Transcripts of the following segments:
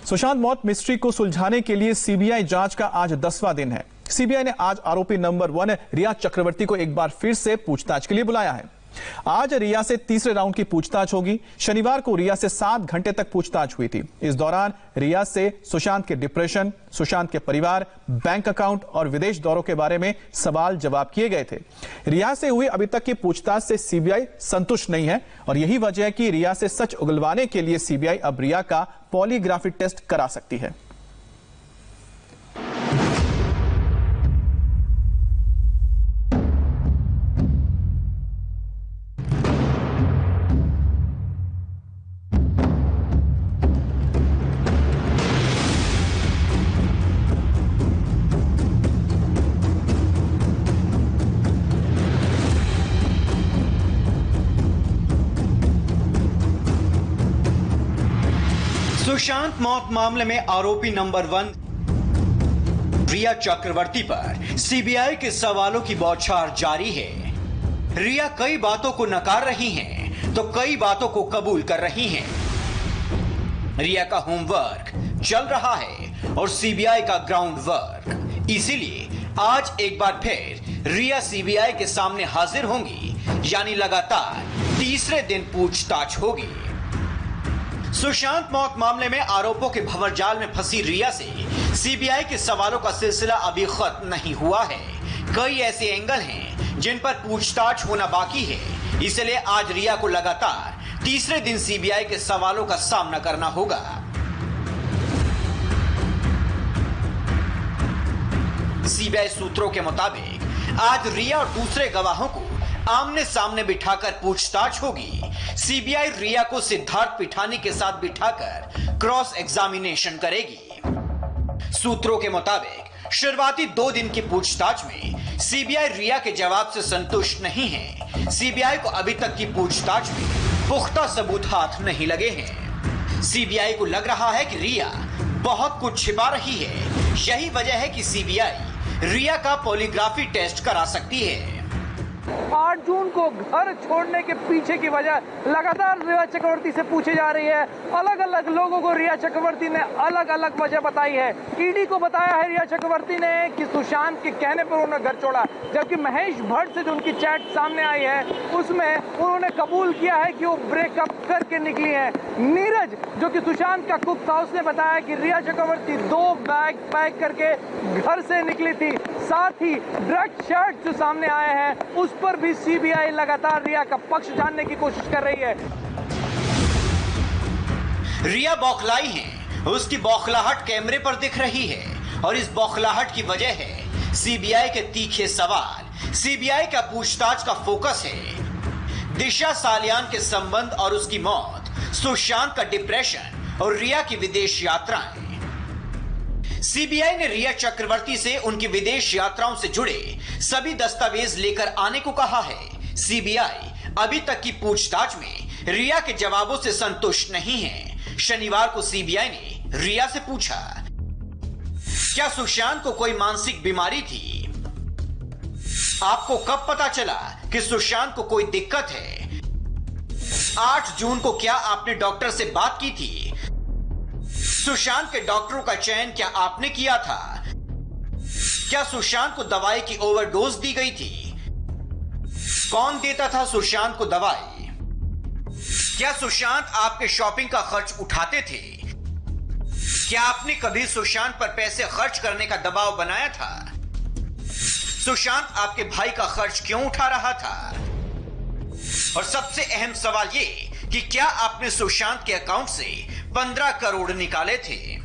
सुशांत मौत मिस्ट्री को सुलझाने के लिए सीबीआई जांच का आज 10वां दिन है। सीबीआई ने आज आरोपी नंबर 1 रिया चक्रवर्ती को एक बार फिर से पूछताछ के लिए बुलाया है। आज रिया से तीसरे राउंड की पूछताछ होगी। शनिवार को रिया से 7 घंटे तक पूछताछ हुई थी। इस दौरान रिया से सुशांत के डिप्रेशन, सुशांत के परिवार, बैंक अकाउंट और विदेश दौरों के बारे में सवाल जवाब किए गए थे। रिया से हुई अभी तक की पूछताछ से सीबीआई संतुष्ट नहीं है और यही वजह है कि रिया से सच उगलवाने के लिए सीबीआई अब रिया का पॉलीग्राफी टेस्ट करा सकती है। सुशांत मौत मामले में आरोपी नंबर 1 रिया चक्रवर्ती पर सीबीआई के सवालों की बौछार जारी है। रिया कई बातों को नकार रही हैं, तो कई बातों को कबूल कर रही हैं। रिया का होमवर्क चल रहा है और सीबीआई का ग्राउंड वर्क। इसीलिए आज एक बार फिर रिया सीबीआई के सामने हाजिर होंगी, यानी लगातार तीसरे दिन पूछताछ होगी। सुशांत मौत मामले में आरोपों के भंवरजाल में फंसी रिया से सीबीआई के सवालों का सिलसिला अभी खत्म नहीं हुआ है। कई ऐसे एंगल हैं जिन पर पूछताछ होना बाकी है। इसलिए आज रिया को लगातार तीसरे दिन सीबीआई के सवालों का सामना करना होगा। सीबीआई सूत्रों के मुताबिक आज रिया और दूसरे गवाहों को आमने सामने बिठाकर पूछताछ होगी। सीबीआई रिया को सिद्धार्थ पिठानी के साथ बिठाकर क्रॉस एग्जामिनेशन करेगी। सूत्रों के मुताबिक शुरुआती 2 दिन की पूछताछ में सीबीआई रिया के जवाब से संतुष्ट नहीं है। सीबीआई को अभी तक की पूछताछ में पुख्ता सबूत हाथ नहीं लगे हैं। सीबीआई को लग रहा है कि रिया बहुत कुछ छिपा रही है। यही वजह है कि सीबीआई रिया का पॉलीग्राफी टेस्ट करा सकती है। 8 जून को घर छोड़ने के पीछे की वजह लगातार रिया चक्रवर्ती से पूछी जा रही है। अलग अलग लोगों को रिया चक्रवर्ती ने अलग अलग वजह बताई है। ईडी को बताया है रिया चक्रवर्ती ने कि सुशांत के कहने पर उन्होंने घर छोड़ा, जबकि महेश भट्ट से जो उनकी चैट सामने आई है उसमें उन्होंने कबूल किया है कि वो ब्रेकअप करके निकली है। नीरज जो कि सुशांत का कुक था, उसने बताया कि रिया चक्रवर्ती 2 बैग पैक करके घर से निकली थी। साथ ही ड्रग शर्ट जो सामने आए हैं उस पर भी सीबीआई लगातार रिया का पक्ष जानने की कोशिश कर रही है। रिया बौखलाई है, उसकी बौखलाहट कैमरे पर दिख रही है और इस बौखलाहट की वजह है सीबीआई के तीखे सवाल। सीबीआई का पूछताछ का फोकस है दिशा सालियान के संबंध और उसकी मौत, सुशांत का डिप्रेशन और रिया की विदेश यात्राएं। सीबीआई ने रिया चक्रवर्ती से उनकी विदेश यात्राओं से जुड़े सभी दस्तावेज लेकर आने को कहा है। सीबीआई अभी तक की पूछताछ में रिया के जवाबों से संतुष्ट नहीं है। शनिवार को सीबीआई ने रिया से पूछा, क्या सुशांत को कोई मानसिक बीमारी थी? आपको कब पता चला कि सुशांत को कोई दिक्कत है? 8 जून को क्या आपने डॉक्टर से बात की थी? सुशांत के डॉक्टरों का चयन क्या आपने किया था? क्या सुशांत को दवाई की ओवरडोज दी गई थी? कौन देता था सुशांत को दवाई? क्या सुशांत आपके शॉपिंग का खर्च उठाते थे? क्या आपने कभी सुशांत पर पैसे खर्च करने का दबाव बनाया था? सुशांत आपके भाई का खर्च क्यों उठा रहा था? और सबसे अहम सवाल ये कि क्या आपने सुशांत के अकाउंट से 15 करोड़ निकाले थे?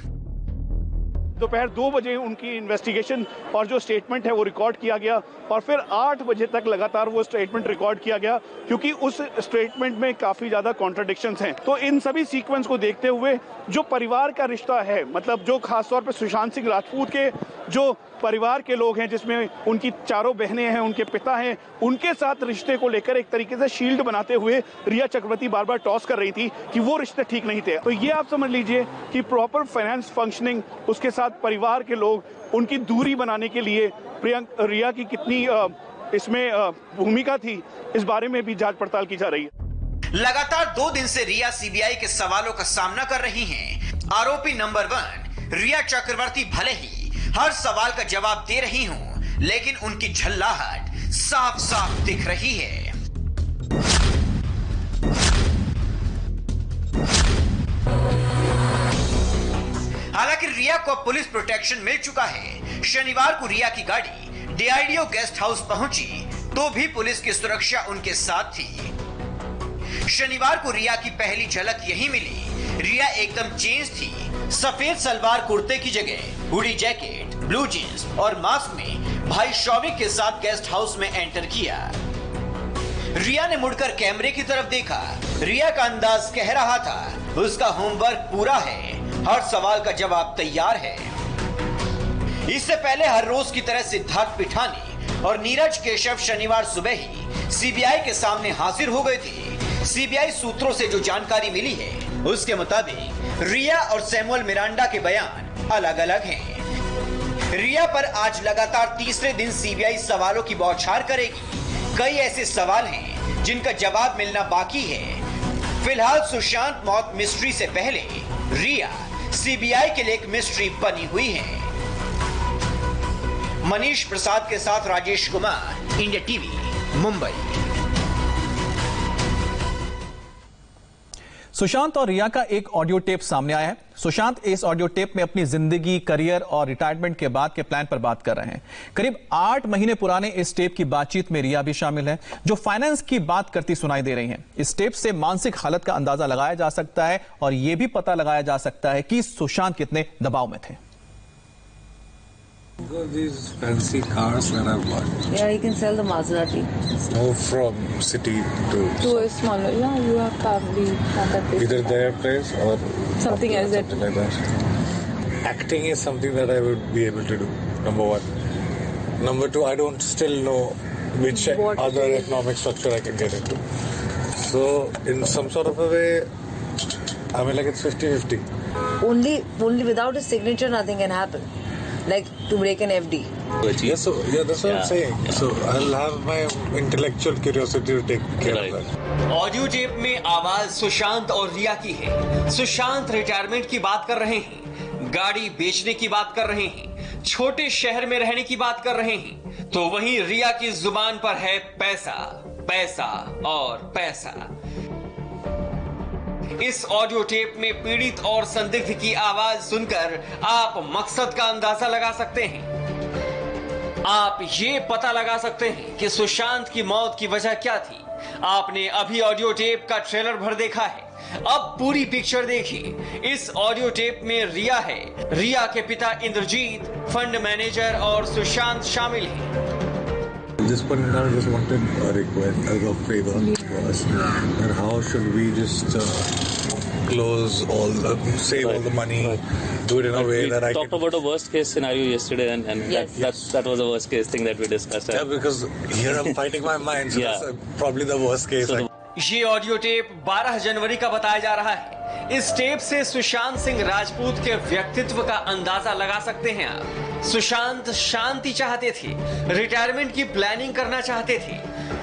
दोपहर 2 बजे उनकी इन्वेस्टिगेशन और जो स्टेटमेंट है वो रिकॉर्ड किया गया और फिर 8 बजे तक लगातार वो स्टेटमेंट रिकॉर्ड किया गया, क्योंकि उस स्टेटमेंट में काफ़ी ज़्यादा कॉन्ट्रडिक्शंस हैं। तो इन सभी सीक्वेंस को देखते हुए जो परिवार का रिश्ता है, मतलब जो खासतौर पर सुशांत सिंह राजपूत के जो परिवार के लोग हैं, जिसमें उनकी 4 बहनें हैं, उनके पिता हैं, उनके साथ रिश्ते को लेकर एक तरीके से शील्ड बनाते हुए रिया चक्रवर्ती बार बार टॉस कर रही थी कि वो रिश्ते ठीक नहीं थे। तो ये आप समझ लीजिए कि प्रॉपर फाइनेंस फंक्शनिंग, उसके साथ परिवार के लोग, उनकी दूरी बनाने के लिए रिया की कितनी इसमें भूमिका थी, इस बारे में भी जांच पड़ताल की जा रही है। लगातार 2 दिन से रिया सीबीआई के सवालों का सामना कर रही हैं। आरोपी नंबर 1 रिया चक्रवर्ती भले ही हर सवाल का जवाब दे रही हों, लेकिन उनकी झल्लाहट साफ साफ दिख रही है। हालांकि रिया को पुलिस प्रोटेक्शन मिल चुका है। शनिवार को रिया की गाड़ी डीआरडीओ गेस्ट हाउस पहुंची तो भी पुलिस की सुरक्षा उनके साथ थी। शनिवार को रिया की पहली झलक यही मिली। रिया एकदम चेंज थी। सफेद सलवार कुर्ते की जगह हुडी जैकेट, ब्लू जींस और मास्क में भाई शौविक के साथ गेस्ट हाउस में एंटर किया। रिया ने मुड़कर कैमरे की तरफ देखा। रिया का अंदाज कह रहा था उसका होमवर्क पूरा है, हर सवाल का जवाब तैयार है। इससे पहले हर रोज की तरह सिद्धार्थ पिठानी और नीरज केशव शनिवार सुबह ही सीबीआई के सामने हाजिर हो गए थे। सीबीआई सूत्रों से जो जानकारी मिली है उसके मुताबिक रिया और सैमुअल मिरांडा के बयान अलग अलग हैं। रिया पर आज लगातार तीसरे दिन सीबीआई सवालों की बौछार करेगी। कई ऐसे सवाल हैं जिनका जवाब मिलना बाकी है। फिलहाल सुशांत मौत मिस्ट्री से पहले रिया सीबीआई के लिए एक मिस्ट्री बनी हुई है। मनीष प्रसाद के साथ राजेश कुमार, इंडिया टीवी, मुंबई। सुशांत और रिया का एक ऑडियो टेप सामने आया है। सुशांत इस ऑडियो टेप में अपनी जिंदगी, करियर और रिटायरमेंट के बाद के प्लान पर बात कर रहे हैं। करीब 8 महीने पुराने इस टेप की बातचीत में रिया भी शामिल है, जो फाइनेंस की बात करती सुनाई दे रही हैं। इस टेप से मानसिक हालत का अंदाजा लगाया जा सकता है और यह भी पता लगाया जा सकता है कि सुशांत कितने दबाव में थे। These fancy cars that I've bought. Yeah, you can sell the Maserati. Move from city To a smaller, yeah, you have probably not that big. either their place or Something else that- something like that. Acting is something that I would be able to do. Number one. Number two, I don't still know which What other way? economic structure I can get into. So in some sort of a way, I mean, like it's 50-50. Only without a signature, nothing can happen. Like to break an FD. Yes, so that's what I'm saying. So I'll have my intellectual curiosity to take care of that. Audio tape में आवाज सुशांत और रिया की है। Sushant retirement की बात कर रहे हैं, गाड़ी बेचने की बात कर रहे हैं, छोटे शहर में रहने की बात कर रहे हैं, तो वहीं रिया की जुबान पर है पैसा, पैसा और पैसा। इस ऑडियो टेप में पीड़ित और संदिग्ध की आवाज सुनकर आप मकसद का अंदाजा लगा सकते हैं। आप ये पता लगा सकते हैं कि सुशांत की मौत की वजह क्या थी। आपने अभी ऑडियो टेप का ट्रेलर भर देखा है, अब पूरी पिक्चर देखिए। इस ऑडियो टेप में रिया है, रिया के पिता इंद्रजीत, फंड मैनेजर और सुशांत शामिल हैं। This point in time, I just wanted a request as a favor to us. And how should we just close save all the money, do it in a way that I talked can... about a worst case scenario yesterday, and Yes. that was a worst case thing that we discussed. Yeah, because here I'm fighting my mind, so Yeah. that's probably the worst case. So ये audio tape 12 जनवरी का बताया जा रहा है। इस tape से सुशांत सिंह राजपूत के व्यक्तित्व का अंदाजा लगा सकते हैं आप। सुशांत शांति चाहते थे, रिटायरमेंट की प्लानिंग करना चाहते थे।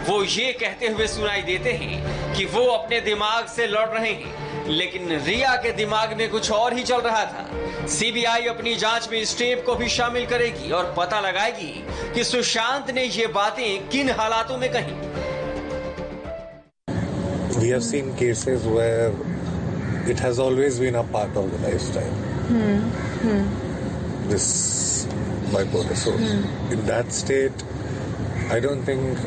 वो ये कहते हुए सुनाई देते हैं कि वो अपने दिमाग से लड़ रहे हैं, लेकिन रिया के दिमाग में कुछ और ही चल रहा था। सीबीआई अपनी जांच में इस टेप को भी शामिल करेगी और पता लगाएगी कि सुशांत ने ये बातें किन हालातों में कही। We have seen cases where it has always been a part of the lifestyle. This bipolar. So in that state, I don't think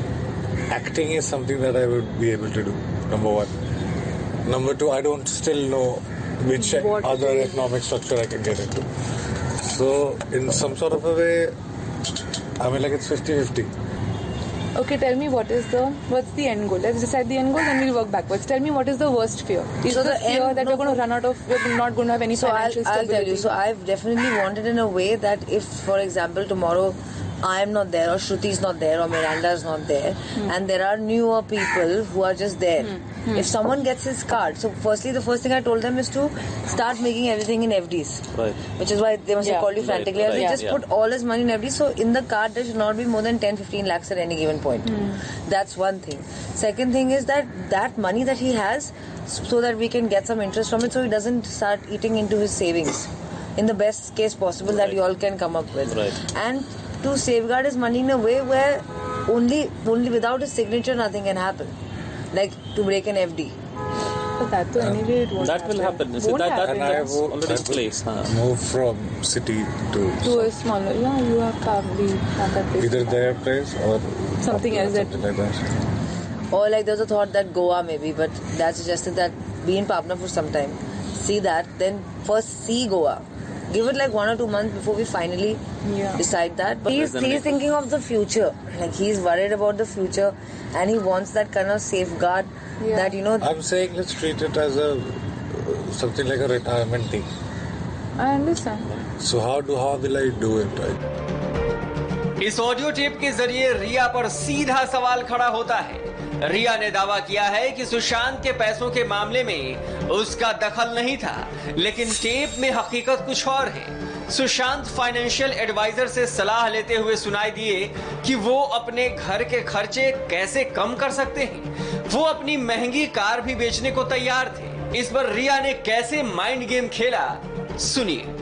acting is something that I would be able to do. Number one. Number two, I don't still know which What other way? economic structure I can get into. So in some sort of a way, I mean, like it's 50-50. Okay, tell me what's the end goal? Let's decide the end goal, then we'll work backwards. Tell me what is the worst fear? Is So the the fear end- that no, we're going to run out of, we're not going to have any So financial I'll stability? tell you. So I've definitely wanted in a way that if, for example, tomorrow I am not there, or Shruti is not there, or Miranda is not there, and there are newer people who are just there. If someone gets his card, so firstly, the first thing I told them is to start making everything in FDs, Right. which is why they must have called you frantically. Right. They just Yeah. put all his money in FDs, so in the card there should not be more than 10-15 lakhs at any given point. That's one thing. Second thing is that money that he has, so that we can get some interest from it, so he doesn't start eating into his savings in the best case possible that you all can come up with. Right. And to safeguard his money in a way where only without his signature nothing can happen, like to break an FD. But that too, anyway, it won't That will happen. See, Won't that happen. that's already in place. Move from city To a smaller, yeah, you have probably have that place. either their place or Something else that- something like that. Or like there's a thought that Goa maybe, but that suggested that be in Patna for some time, see that, then first see Goa. Give it like 1 or 2 months before we finally decide that. But he's thinking of the future. Like he's worried about the future, and he wants that kind of safeguard that, you know. I'm saying let's treat it as a something like a retirement thing. I understand. So how will I do it? इस audio tape के जरिए रिया पर सीधा सवाल खड़ा होता है। रिया ने दावा किया है कि सुशांत के पैसों के मामले में उसका दखल नहीं था, लेकिन टेप में हकीकत कुछ और है। सुशांत फाइनेंशियल एडवाइजर से सलाह लेते हुए सुनाई दिए कि वो अपने घर के खर्चे कैसे कम कर सकते हैं। वो अपनी महंगी कार भी बेचने को तैयार थे। इस पर रिया ने कैसे माइंड गेम खेला, सुनिए।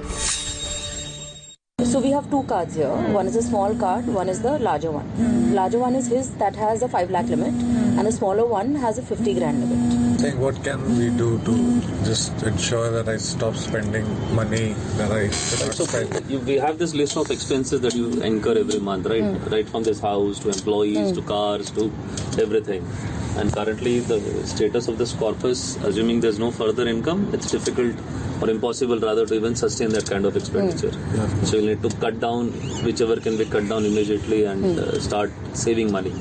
So we have 2 cards here. One is a small card, one is the larger one. Larger one is his, that has a 5 lakh limit, and the smaller one has a 50 grand limit. Saying what can we do to just ensure that I stop spending money that I should not So spend? we have this list of expenses that you incur every month, right? Right from this house to employees to cars to everything. And currently the status of this corpus, assuming there's no further income, it's difficult or impossible rather to even sustain that kind of expenditure. So you need to cut down whichever can be cut down immediately and start saving money.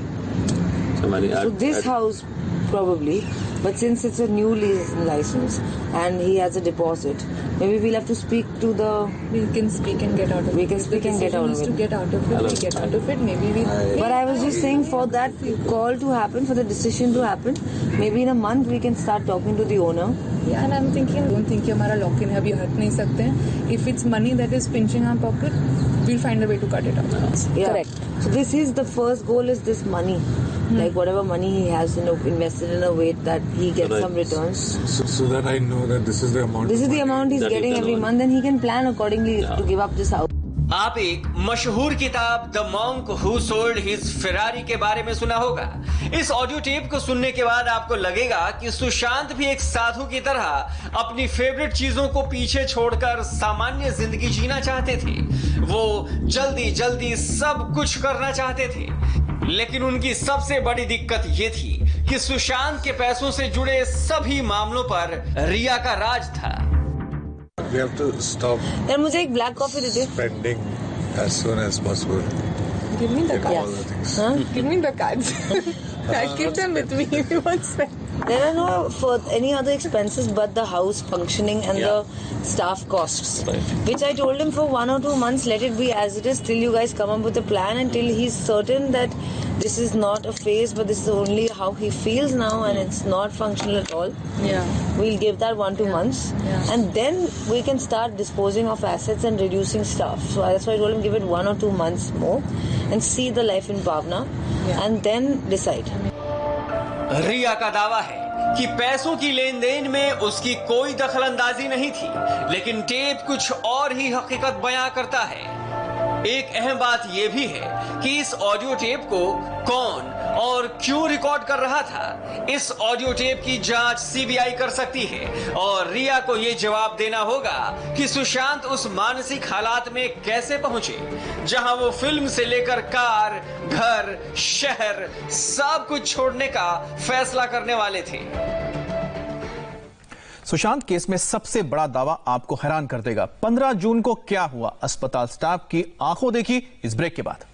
So this house probably, but since it's a new license and he has a deposit, maybe we'll have to speak to the. We can speak and get out of it. We can speak and get out of To it. get out of it, we get out of it. Maybe we. But I was just saying, for that call to happen, for the decision to happen, maybe in a month we can start talking to the owner. Yeah, and I'm thinking, don't think कि हमारा lock in है, अभी हट नहीं सकते हैं. If it's money that is pinching our pocket, we'll find a way to cut it out. Yeah. Correct. So this is the first goal, is this money. Like whatever money he has, invested in a way that he gets some returns. So that I know that this is the amount. This is the of money amount he's that you getting can every earn. month, and he can plan accordingly to give up this house. आप एक मशहूर किताब the monk who sold his Ferrari के बारे में सुना होगा। इस ऑडियो टेप को सुनने के बाद आपको लगेगा कि सुशांत भी एक साधु की तरह अपनी फेवरेट चीजों को पीछे छोड़कर सामान्य जिंदगी जीना चाहते थे। वो जल्दी जल्दी सब कुछ करना चाहते थे, लेकिन उनकी सबसे बड़ी दिक्कत ये थी कि सुशांत के पैसों से जुड़े सभी मामलों पर रिया का राज था। We have to stop Then मुझे एक black coffee they they. spending as soon as possible. Give me the in cards. all the things. Huh? Give me the cards. I keep them with me if you want spend. There are no for any other expenses but the house functioning and the staff costs. Which I told him for 1 or 2 months, let it be as it is till you guys come up with a plan, until he's certain that this is not a phase, but this is only how he feels now and it's not functional at all. Yeah. We'll give that 1-2 months, and then we can start disposing of assets and reducing stuff. So that's why I told him give it 1 or 2 months more and see the life in Bhavna, and then decide. रिया का दावा है कि पैसों की लेन then में उसकी कोई दखलंदाजी नहीं थी, लेकिन टेप कुछ और ही हकीकत बयां करता है। एक अहम बात यह भी है कि इस ऑडियो टेप को कौन और क्यों रिकॉर्ड कर रहा था। इस ऑडियो टेप की जांच सीबीआई कर सकती है और रिया को यह जवाब देना होगा कि सुशांत उस मानसिक हालात में कैसे पहुंचे जहां वो फिल्म से लेकर कार, घर, शहर सब कुछ छोड़ने का फैसला करने वाले थे। सुशांत केस में सबसे बड़ा दावा आपको हैरान कर देगा। 15 जून को क्या हुआ, अस्पताल स्टाफ की आंखों देखी इस ब्रेक के बाद।